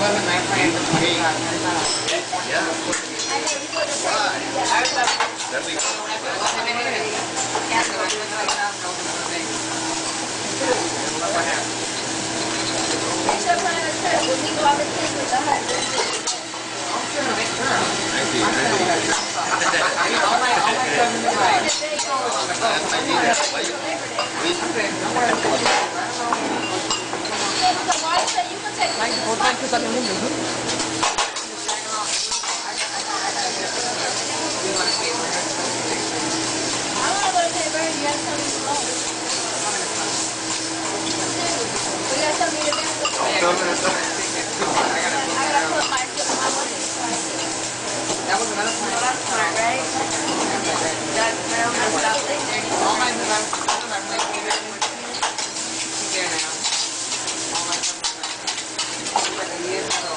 wasn't my plan for 25. Yeah. I was up. That'd be cool. What happened? Thank you. All my cousins are right. That was another point. Right? All my cousins are playing there now. All my cousins are like a year ago.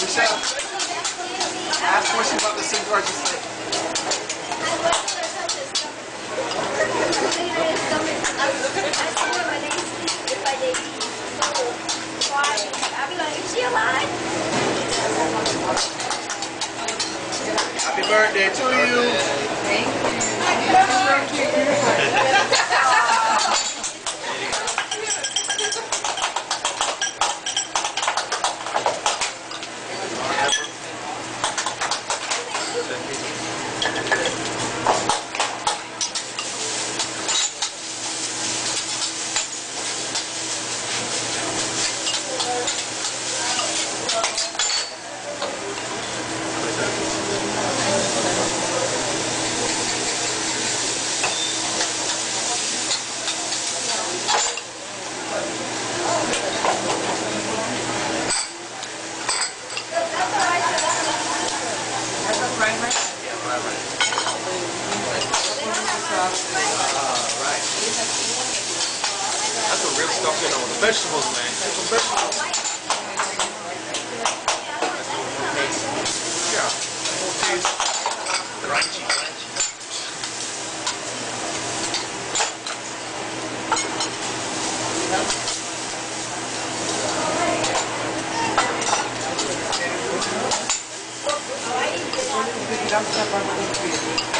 Michelle, ask what she's about to sing or just like. Happy birthday to you. Thank you. That's a real stuffing on the vegetables, man. Some vegetables. Yeah. Crunchy, crunchy. Vamos trabalhar com o filho.